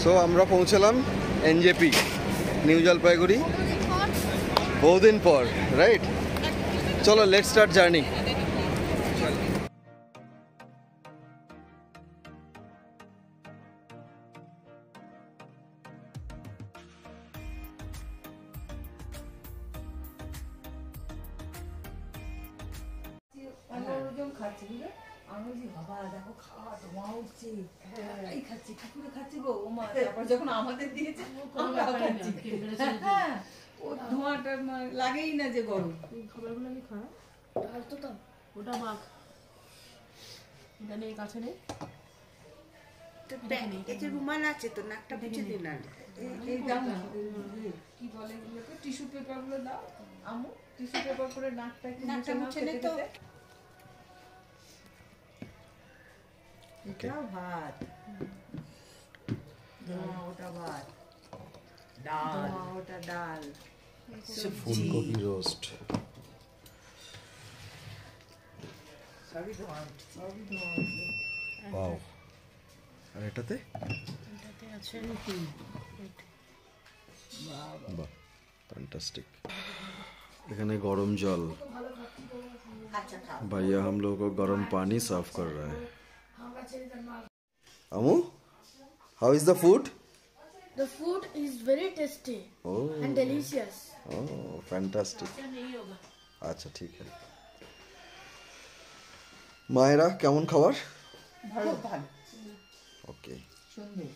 So আমরা পৌঁছলাম NJP new Jalpaiguri বহুদিন পর, রাইট? চলো লেটস স্টার্ট জার্নি। যখন আমাদের দিয়েছে ধোঁয়াটা লাগেই না যে গরম। খাবারগুলো আমি খা তো ওটা মাখ, এটা নেই কাছে নেই, রুমাল আছে তো, নাকটা মুছে দিন। এই দাও না, কি বলে এগুলোকে, টিস্যু পেপার গুলো দাও আমু, টিস্যু পেপার করে নাকটা মুছে নে তো। এটা ভাত, ওটা ভাত, ডাল, ওটা ডাল, ফুলকপি রোস্ট, সবই ধোয়া। ওয়াও। আর এটাতে আছে বাহ, फैंटास्टिक। এখানে গরম জল, भैया हम लोग को गर्म पानी सर्व कर रहा है। Amu, how is the food? The food is very tasty and delicious. Oh, fantastic. আচ্ছা ঠিক আছে। মায়েরা কেমন খাবার? ভালো ভালো, ওকে সুন্দর।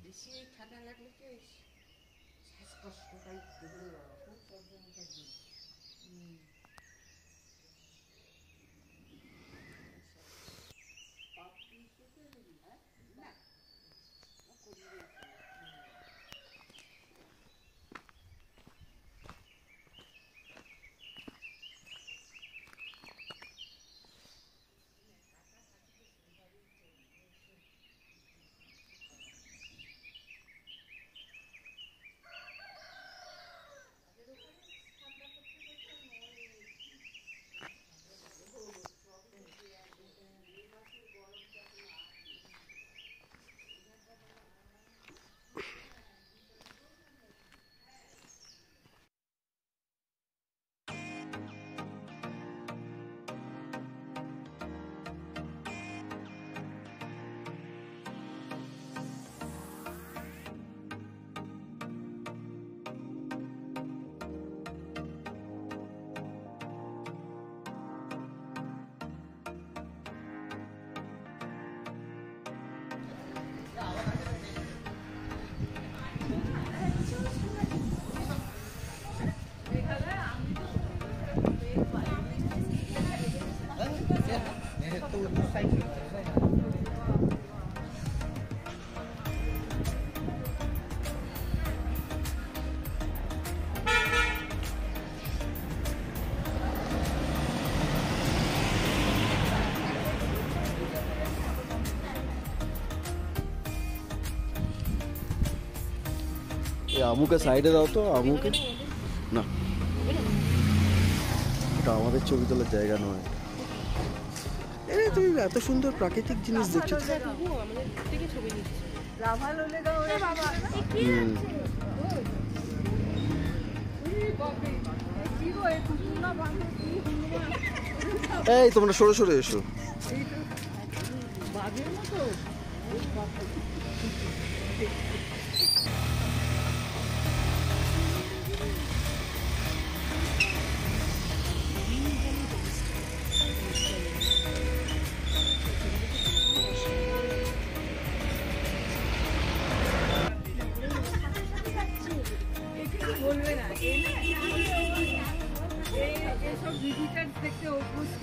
বেশি ঠান্ডা লাগলে তো শ্বাসকষ্টটা আমুকে সাইডে দাও তো, আমুকে না, ওটা আমাদের ছবি তোলার জায়গা নয়। আরে তুমি এত সুন্দর প্রাকৃতিক জিনিস দেখছো। এই তোমরা সরে সরে এসো। বলবে না এসব ভিজিটার্স দেখতে অভ্যস্ত।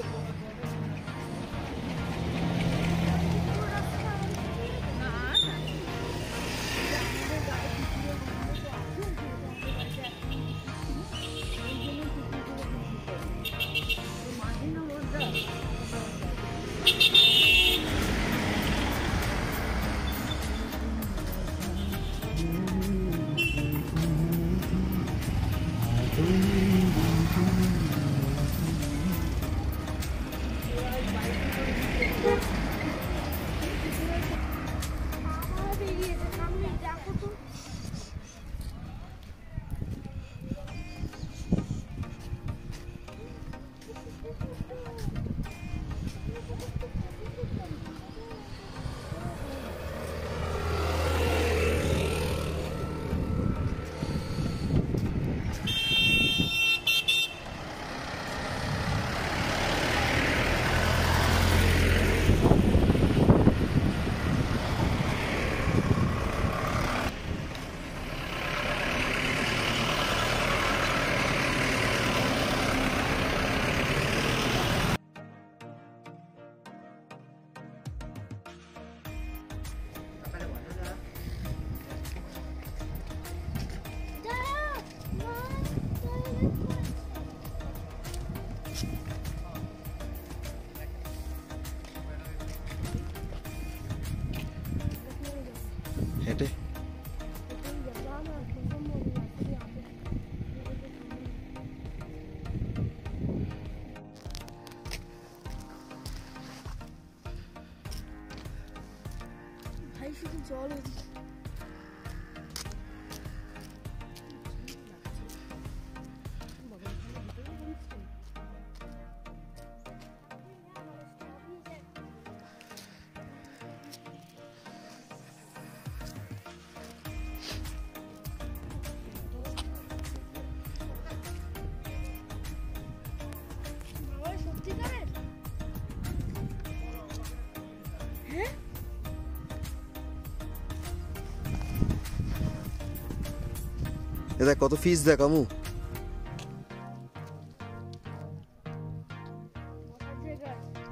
এ দেখ কত ফিস দেখ আমু।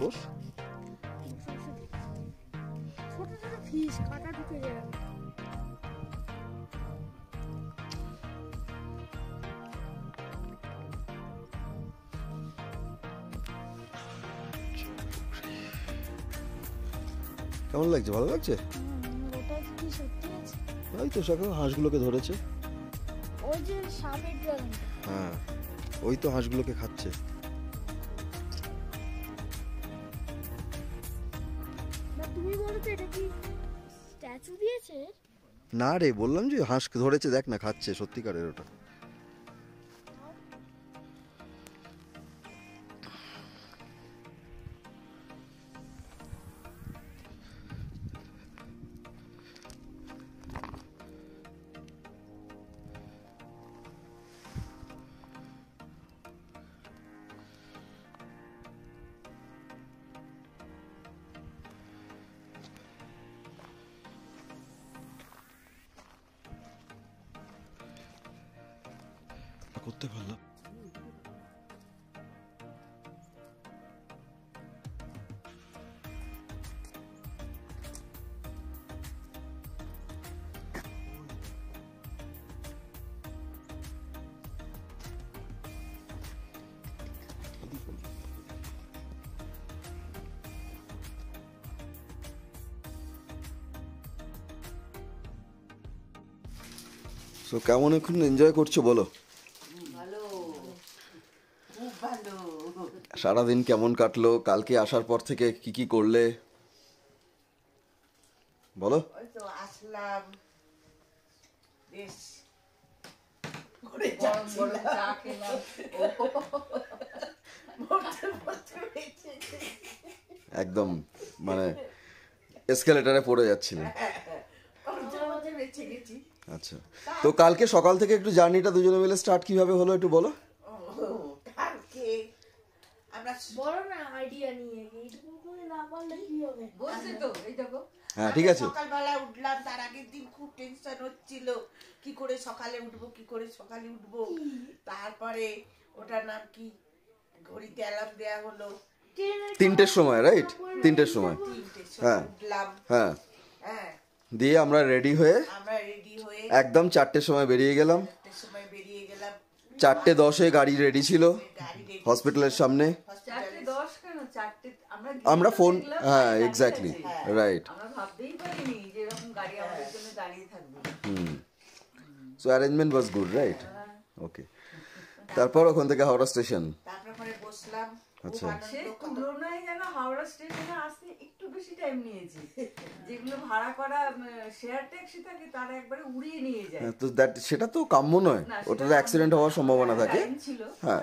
বস। ছোট ছোট ফিশ কাটা ঢুকে যায়। কেমন লাগছে? ভালো লাগছে? ওটা কি সত্যি আছে? ওই তো সকাল হাঁসগুলোকে ধরেছে। ওই যে সাপের ড্রাগন। হ্যাঁ ওই তো হাঁসগুলোকে খাচ্ছে। না তুমি বলো তো এটা কি স্ট্যাচু দিয়েছে? না রে, বললাম যে হাঁস ধরেছে, দেখ না খাচ্ছে, সত্যিকারের ওটা। করতে পারলাম। সো কেমন এখন এনজয় করছো বলো? সারাদিন কেমন কাটলো? কালকে আসার পর থেকে কি কি করলে বলো? ওই তো আসলাম, বেশ ঘুরে যাচ্ছিলাম, চা খেলাম। বলতে বলতে বেঁচে একদম মানে এসকেলেটারে পড়ে যাচ্ছিলেন। বলতে বেঁচে গেছি। আচ্ছা, তো কালকে সকাল থেকে একটু জার্নিটা দুজনে মিলে স্টার্ট কিভাবে হলো একটু বলো। কালকে আমরা বলো না আইডিয়া নিয়ে, এইটুকু করে না পারলে কি হবে? বলছি তো, এই দেখো। হ্যাঁ ঠিক আছে। সকালবেলা উঠলাম, তার আগের দিন খুব টেনশন হচ্ছিল কি করে সকালে উঠবো, কি করে সকালে উঠবো। তারপরে ওটার নাম কি, ঘড়িতে অ্যালার্ম দেয়া হলো 3টের সময়, রাইট? 3টের সময়। 3টের হ্যাঁ। সময় উঠলাম। হ্যাঁ, হ্যাঁ, দিয়ে আমরা রেডি হয়ে আমরা রেডি হয়ে একদম 4টের সময় বেরিয়ে গেলাম। 4টের সময় বেরিয়ে গেলাম। 4:10 গাড়ি রেডি ছিল গাড়ি ready হসপিটালের সামনে। 4:10 কেন? 4টে আমরা আমরা গিয়ে ফোন, দেখলাম হ্যাঁ গাড়ি এক্স্যাক্টলি, আছে। রাইট। আমরা ভাবতেই পারিনি যে এরকম গাড়ি আমাদের জন্য দাঁড়িয়ে থাকবে। So arrangement was good, right? Okay, তারপর ওখান থেকে হাওড়া স্টেশন। তারপরে বসলাম, খুব আচ্ছা। সে আনন্দ, কত তুলনায় যেন হাওড়া স্টেশনে আসতে একটু বেশি টাইম নিয়েছে। যেগুলো ভাড়া করা শেয়ার ট্যাক্সি থাকে তারা একবারে উড়িয়ে নিয়ে যায়। তো দ্যাট, সেটা তো কাম্য নয়, না, ওটাতে সেটা অ্যাক্সিডেন্ট হওয়ার সম্ভাবনা থাকে। টাইম ছিল। হ্যাঁ,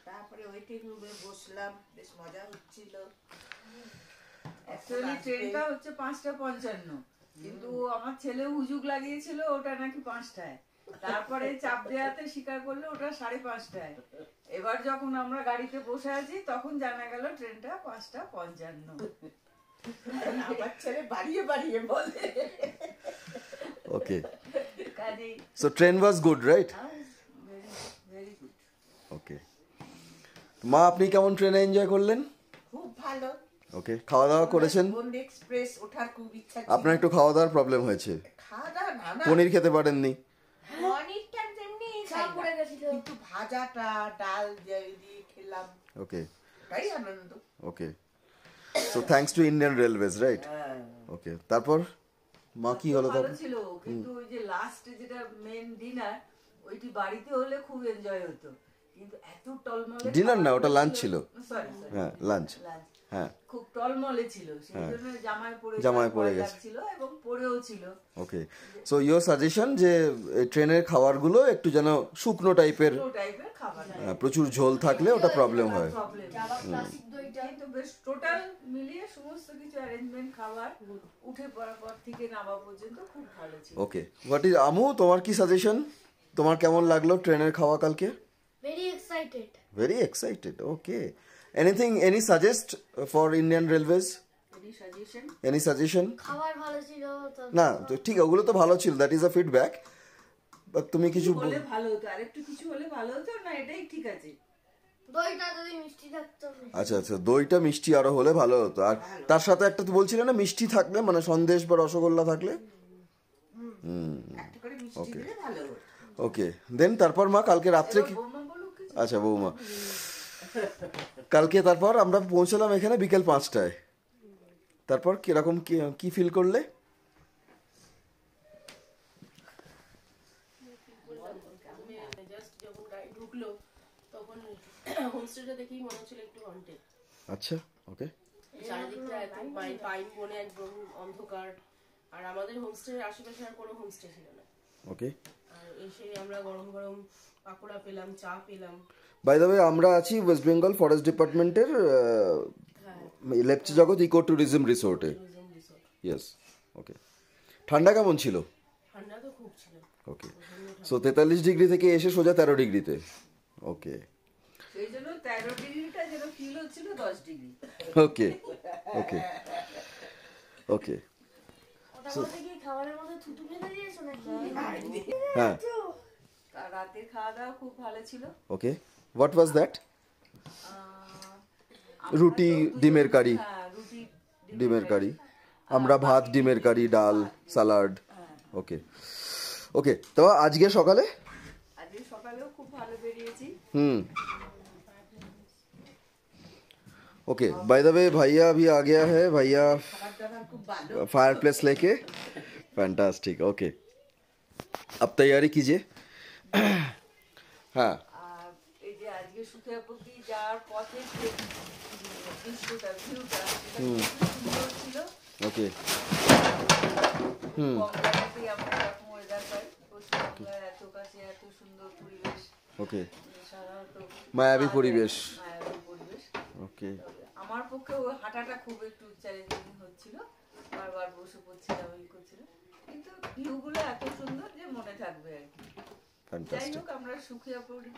তারপরে ওয়েটিং রুমে বসলাম, বেশ মজা হচ্ছিল। অ্যাকচুয়ালি ট্রেনটা হচ্ছে 5:55, কিন্তু আমার ছেলে হুজুগ লাগিয়েছিল ওটা নাকি 5টায়। তারপরে চাপ দেওয়াতে স্বীকার করলো ওটা 5:30টায়। এবার যখন আমরা গাড়িতে বসে আছি তখন জানা গেল ট্রেনটা 5:55। আমার ছেলে বাড়িয়ে বাড়িয়ে বলে। ওকে, কাজেই so train was good, right? Very good. Okay, মা আপনি কেমন ট্রেনে এনজয় করলেন? খুব ভালো। ওকে, খাওয়া দাওয়া করেছেন? বন্ডে এক্সপ্রেস ওঠার খুব ইচ্ছা ছিল। আপনার একটু খাওয়া দাওয়ার প্রবলেম হয়েছে, খাওয়া দাওয়া না না, পনির খেতে পারেননি। পনিরটা তেমনি চা পড়ে গেছিল। কিন্তু ভাজাটা ডাল দিয়ে খেলাম, ওকে তাই আনন্দ। Okay, so thanks to Indian Railways, right? Okay, তারপর মা কি হলো ভালো তখন? ছিল, কিন্তু ওই যে লাস্ট যেটা মেন ডিনার, ওইটি বাড়িতে হলে খুব এনজয় হতো। কিন্তু এত টলমলে Dinner না, ওটা lunch ছিল। সরি হ্যাঁ, লাঞ্চ। লাঞ্চ হ্যাঁ, খুব টলমলে ছিল, সেই জন্য জামায় পড়ে গেছে। ছিল এবং পড়েও ছিল। ওকে, সো ইয়োর সাজেশন যে এই ট্রেনের খাবারগুলো একটু যেন শুকনো টাইপের, লো টাইপের খাবার, প্রচুর ঝোল থাকলে ওটা প্রবলেম হয়। প্রবলেম। ক্লাসিক দইটা কিন্তু বেশ টোটাল মিলিয়ে সমস্ত কিছু অ্যারেঞ্জমেন্ট, খাবার, উঠে পড়ার পর থেকে নামা পর্যন্ত খুব ভালো ছিল। ওকে, হোয়াট ইজ আমু, তোমার কি সাজেশন? তোমার কেমন লাগলো ট্রেনের খাওয়া কালকে? Very excited. Very excited. Okay. Anything, any suggest for Indian Railways? Any suggestion? Any suggestion? খাবার ভালো ছিল তো। না তো ঠিক, ওগুলো তো ভালো ছিল, দ্যাট ইজ আ ফিডব্যাক। বা তুমি কিছু হলে ভালো হতো, আরেকটু কিছু হলে ভালো হতো না, এটাই ঠিক আছে। দইটা যদি মিষ্টি থাকতো। আচ্ছা আচ্ছা, দইটা মিষ্টি আরো হলে ভালো হতো। আর তার সাথে একটা তো বলছিলে না মিষ্টি থাকলে, মানে সন্দেশ বা রসগোল্লা থাকলে। একটা করে মিষ্টি দিলে ভালো হতো। ওকে, দেন তারপর মা কালকে রাত্রে কি? বৌমা বলো কিছু। আচ্ছা বৌমা, কালকে তারপর আমরা পৌঁছলাম এখানে বিকেল 5টায়। তারপর কিরকম কি ফিল করলে? জাস্ট যখন গাড়ি ঢুকলো তখন হোমস্টেটা দেখেই মনে হচ্ছিল একটু হন্টেড। আচ্ছা, ওকে। চারিদিকটা এত পাইন বনে একদম অন্ধকার, আর আমাদের হোমস্টের আশেপাশে আর কোনো হোমস্টে ছিল না। ওকে। আর এসে আমরা গরম গরম পাকোড়া পেলাম, চা পেলাম। বাই দ্য ওয়ে, আমরা আছি ওয়েস্ট বেঙ্গল ফরেস্ট ডিপার্টমেন্টের লেপচা জগৎ ইকো ট্যুরিজম রিসোর্টে। ইয়েস, ওকে। ঠান্ডা কেমন ছিল? ঠান্ডা তো খুব ছিল। ওকে, সো 43 ডিগ্রি থেকে এসে সোজা 13 ডিগ্রিতে। ওকে সেই জন্য 13 ডিগ্রিটা যেন ফিল হচ্ছিল 10 ডিগ্রি। ওকে ওকে ওকে। ওটা বলতে কি খাবারের মধ্যে থুতু ফেলে দিয়েছো নাকি? হ্যাঁ, আর রাতের খাওয়া দাওয়া খুব ভালো ছিল। ওকে। What was that? আমরা রুটি, তো দুজন- ডিমের কারি। হ্যাঁ, রুটি ডিমের কারি, আমরা ভাত, ডিমের কারি, ডাল, সালাড। ওকে ওকে। তো আজকে সকালে? আজকে সকালেও খুব ভালো বেরিয়েছি। ओके, बाय द वे भैया अभी आ गया है, भैया খাবার দাবার খুব ভালো। फायर प्लेस लेके। Fantastic, okay. अब तैयारी कीजिए। हाँ, আর এই যে আজকে সুখিয়াপতি যাওয়ার পথে যে দৃশ্যটা, ভিউটা, সেটা খুব সুন্দর ছিল। ओके। কমলাতেই আমরা এরকম ওয়েদার পাই, পশ্চিমবাংলার এত কাছে এত সুন্দর পরিবেশ, ओके, সাধারণত মায়াবী পরিবেশ। মায়াবী পরিবেশ। ओके, আমার পক্ষে ওই হাঁটাটা খুব একটু চ্যালেঞ্জিং হচ্ছিল, বারবার বসে পড়ছিলাম, এই করছিল, কিন্তু ভিউগুলো এত সুন্দর যে মনে থাকবে আর কি। যাই फैंटास्टिक। হোক, আমরা সুখিয়াপুরি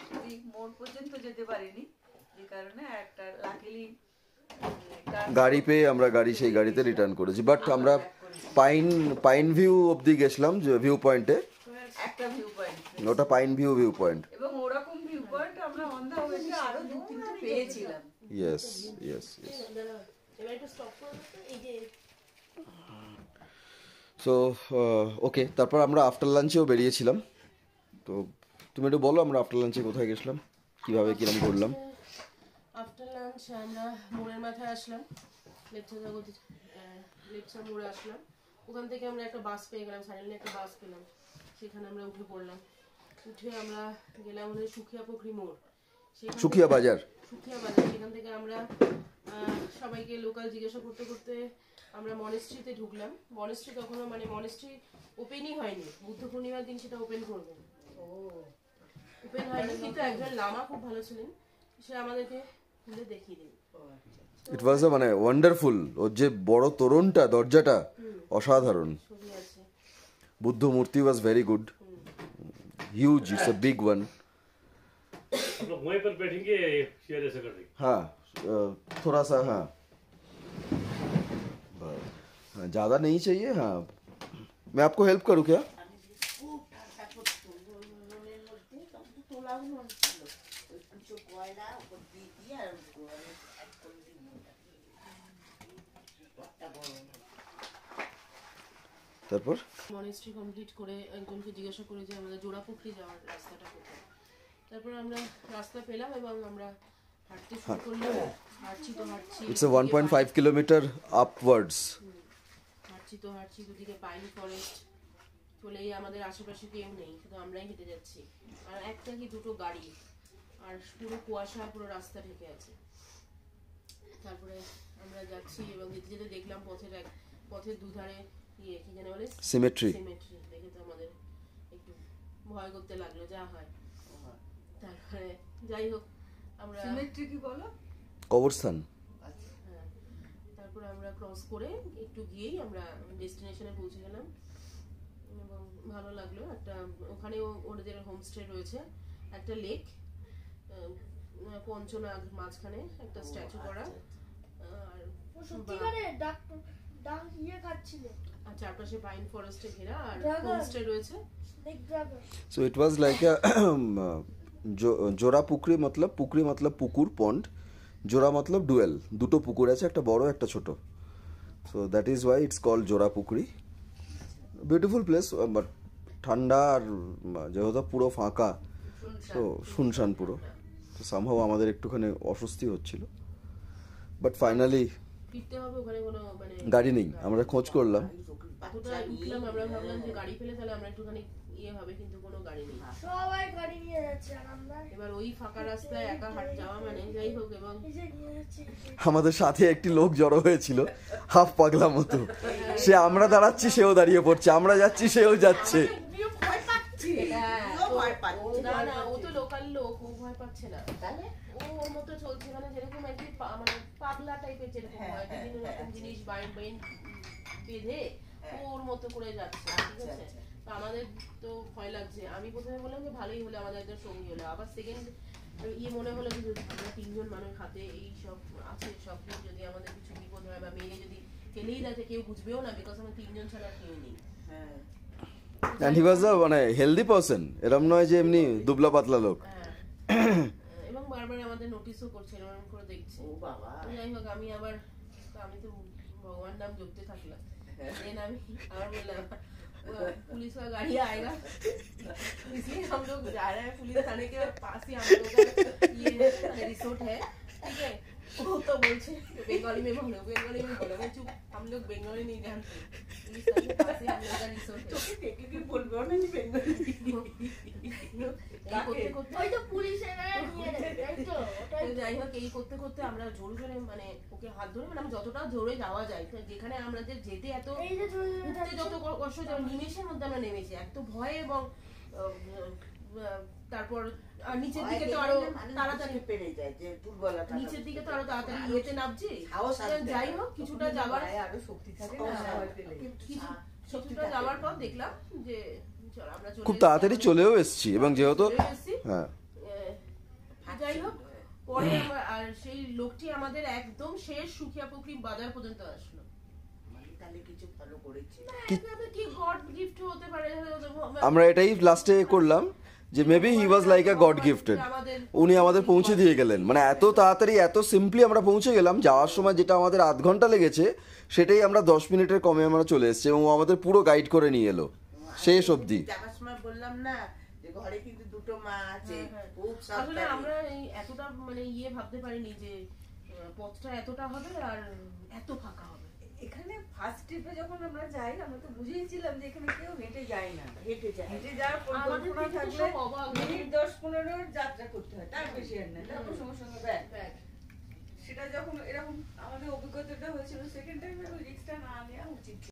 মোড় পর্যন্ত যেতে পারিনি, যে কারণে একটা লাকিলি গাড়ি পেয়ে আমরা সেই গাড়িতে রিটার্ন করেছি, বাট আমরা পাইন ভিউ অবধি গেছিলাম, যে ভিউ পয়েন্টে। একটা ভিউ পয়েন্ট, ওটা পাইন ভিউ পয়েন্ট। এবং ওরকম ভিউ পয়েন্ট আমরা অন দা ওয়েতে আরো 2-3টে পেয়েছিলাম। Yes yes yes. এবার একটু স্টপ করে দিতে, এই যে সো ওকে, তারপর আমরা আফটার লাঞ্চেও বেরিয়েছিলাম। তো তুমি একটু বলো আমরা আফটার লাঞ্চে কোথায় গেছিলাম, কিভাবে কিরম করলাম। আফটার লাঞ্চ আমরা মোড়ের মাথায় আসলাম, লেপচা জগৎ লেপচা মোড়ে আসলাম। ওখান থেকে আমরা একটা বাস পেয়ে গেলাম, সাডেনলি একটা বাস পেলাম, সেখানে আমরা উঠে পড়লাম। উঠে আমরা গেলাম আমাদের সুখিয়া পুকুরি মোড়, সুখিয়া বাজার। সুখিয়া বাজার। সেখান থেকে আমরা সবাইকে লোকাল জিজ্ঞাসা করতে করতে আমরা মনেস্ট্রিতে ঢুকলাম। মনেস্ট্রি তখনও মনেস্ট্রি ওপেনই হয়নি, বুদ্ধ পূর্ণিমার দিন সেটা ওপেন করবে। ওপেন হয়নি, কিন্তু একজন লামা খুব ভালো ছিলেন, সে আমাদেরকে খুলে দেখিয়ে দিন। ইট ওয়াজ মানে ওয়ান্ডারফুল। ওর যে বড় তোরণটা, দরজাটা অসাধারণ। ছবি আছে। বুদ্ধ মূর্তি was very good, huge, it's a big one. हम लोग वहीं पर बैठेंगे, शेयर ऐसा कर देंगे। हाँ, थोड़ा सा, हाँ हाँ, ज़्यादा नहीं चाहिए। हाँ, मैं आपको हेल्प करूँ क्या? খুব ঠান্ডা করতো রোলের মধ্যে, তখন তো তোলাগুলো ছিল, ওই কিছু কয়লা ওপর দিয়ে দিয়ে আর একদম তারপর মনেস্ট্রি কমপ্লিট করে একজনকে জিজ্ঞাসা করে যে আমাদের জোড়াপুকুরি যাওয়ার রাস্তাটা কোথায়। তারপর আমরা রাস্তা পেলাম এবং আমরা হাঁটতে শুরু করলাম। হাঁটছি তো হাঁটছি, ইটস 1.5 কিলোমিটার আপওয়ার্ডস। হাঁটছি দুদিকে পাইন ফরেস্ট, চলেই আমাদের আশেপাশে কেউ নেই, শুধু আমরাই হেঁটে যাচ্ছি। আর একটা কি দুটো গাড়ি, আর পুরো কুয়াশা, পুরো রাস্তা ঢেকে আছে। তারপরে আমরা যাচ্ছি এবং যেতে যেতে দেখলাম পথের দুধারে কি জানে বলে সিমেট্রি। দেখে তো আমাদের একটু ভয় করতে লাগলো, যা হয়। তারপরে যাই হোক আমরা সিমেট্রি কি বলো? কবরস্থান। হ্যাঁ, তারপরে আমরা ক্রস করে একটু গিয়েই আমরা ডেস্টিনেশনে পৌঁছে গেলাম এবং ভালো লাগলো। একটা ওখানেও ওদের হোমস্টে রয়েছে, একটা লেক, পঞ্চনাগ মাঝখানে একটা স্ট্যাচু করা। আর সত্যিকারে ডাক ইয়ে খাচ্ছিল। আর চারপাশে পাইন ফরেস্টে ঘেরা আর Dragon. হোমস্টে রয়েছে। Snake dragon. So it was like a জোড়া পুকুরি মতলব পুকুর পন্ড, জোড়া মতলব ডুয়েল, দুটো পুকুর আছে, একটা বড় একটা ছোট। So that is why it's called Jora Pukuri. Beautiful place, but ঠান্ডা আর যেহেতু পুরো ফাঁকা, তো শুনশান পুরো, তো সামহাও আমাদের একটুখানি অস্বস্তি হচ্ছিল। বাট ফাইনালি ফিরতে হবে, ওখানে কোনো মানে গাড়ি নেই, আমরা খোঁজ করলাম। এতটা উঠলাম, আমরা ভাবলাম যে গাড়ি ফেলে তাহলে আমরা একটুখানি ইয়ে হবে, কিন্তু কোনো গাড়ি নেই। সবাই গাড়ি নিয়ে যাচ্ছে আর আমরা এবার ওই ফাঁকা রাস্তায় একা হাঁট যাওয়া মানে যাই হোক। এবং এই যে নিয়ে যাচ্ছি আমাদের সাথে একটি লোক জড়ো হয়েছিল হাফ পাগলা মতো, সে আমরা দাঁড়াচ্ছি সেও দাঁড়িয়ে পড়ছে, আমরা যাচ্ছি সেও যাচ্ছে। আমিও ভয় পাচ্ছি, হ্যাঁ, আমিও তো ভয় পাচ্ছি। না না, ও তো লোকাল লোক, ও ভয় পাচ্ছে না। তাহলে ও ওর মতো চলছে, মানে যেরকম একটি মানে পাগলা টাইপের যেরকম হয়, বিভিন্ন রকম জিনিস বাইন বেঁধে ও ওর মতো করে যাচ্ছে, ঠিক আছে? তো আমাদের তো ভয় লাগছে। আমি প্রথমে বললাম যে ভালোই হলো, আমাদের একজন সঙ্গী হলো। আবার সেকেন্ড মনে হলো যে যদি আমরা তিনজন মানুষ হাতে এই সব আছে, সব যদি আমাদের কিছু বিপদ হয় বা মেয়ে যদি ফেলেই দেখে, কেউ বুঝবেও না, বিকজ আমরা তিনজন ছাড়া আর কেউ নেই। হ্যাঁ অ্যান্ড হি ওয়াজ আ মানে হেলদি পারসন, এরম নয় যে এমনি দুবলা পাতলা লোক। হ্যাঁ। এবং বারবার আমাদের নোটিশও করছে, এরকম করে দেখছে। ও বাবা, যাই হোক, আমি তো ভগবান নাম জপতে থাকলাম। দেন আমি আবার বললাম पुलिस का गाड़ी आएगा, इसलिए हम लोग जा रहे हैं पुलिस थाने के पास ही। हम लोग का ये रिसोर्ट है, ठीक है? वो तो बोलছে बंगाली में बोलो, मैं चुप, हम लोग बंगाली नहीं जानते, पुलिस थाने के पास ही हम लोग का रिसोर्ट है। তোকে দেখে কি বলবো না যে বেঙ্গলি এই করতে ওই তো পুলিশের নিয়ে নেবে তাই তো ওটাই তো। যাই হোক, এই করতে করতে আমরা জোরে জোরে মানে ওকে হাত ধরে, মানে আমরা যতটা জোরে যাওয়া যায়, যেখানে আমরা যে যেতে এত এই যে তুমি উঠতে যত কষ্ট, নিমেষের মধ্যে আমরা নেমেছি, এত ভয়। এবং তারপর আর নিচের দিকে তো আরো তাড়াতাড়ি পেরে যায় যে দুর্বলতা, নিচের দিকে তো আরো তাড়াতাড়ি ইয়েতে নামছি। সাহস আসবে। যাই হোক, কিছুটা যাওয়ার আরো শক্তি থাকে না ভয় পেলে। কিছুটা যাওয়ার পর দেখলাম যে চল আমরা চলে খুব এসেছি। তাড়াতাড়ি চলেও এসেছি, এবং যেহেতু চলে এসেছি। হ্যাঁ যাই হোক, পরে আর সেই লোকটি আমাদের একদম শেষ সুখিয়া পুকুরি বাজার পর্যন্ত আসলো। তাহলে কিছু ভালো করেছি। কি গড গিফট হতে পারে, আমরা এটাই লাস্টে করলাম যে maybe he was like a god gifted. উনি আমাদের পৌঁছে দিয়ে গেলেন, মানে এত তাড়াতাড়ি এত সিম্পলি আমরা পৌঁছে গেলাম। যাওয়ার সময় যেটা আমাদের আধ ঘন্টা লেগেছে, সেটাই আমরা 10 মিনিটের কমে আমরা চলে এসেছি, এবং ও আমাদের পুরো গাইড করে নিয়ে এলো শেষ অবধি। যাওয়ার সময় বললাম না যে ঘরে কিন্তু দুটো মা আছে, খুব আসলে সাবধানে। আমরা এই এতটা মানে ভাবতে পারিনি যে পথটা এতটা হবে আর এত ফাঁকা হবে। এখানে ফার্স্ট ট্রিপে যখন আমরা যাই, আমরা তো বুঝেইছিলাম যে এখানে কেউ হেঁটে যায় না। হেঁটে যায়। হেঁটে যাওয়ার আমাদের পরিকল্পনা কিন্তু থাকলে সব অবাক। মিনিট 10-15 যাত্রা করতে হয়, তার বেশি আর না। তারপর সঙ্গে সঙ্গে ব্যাগ। ব্যাগ। সেটা যখন এরকম আমাদের অভিজ্ঞতাটা হয়েছিল, সেকেন্ড টাইমে ওই রিস্কটা না নেওয়া উচিত ছিল।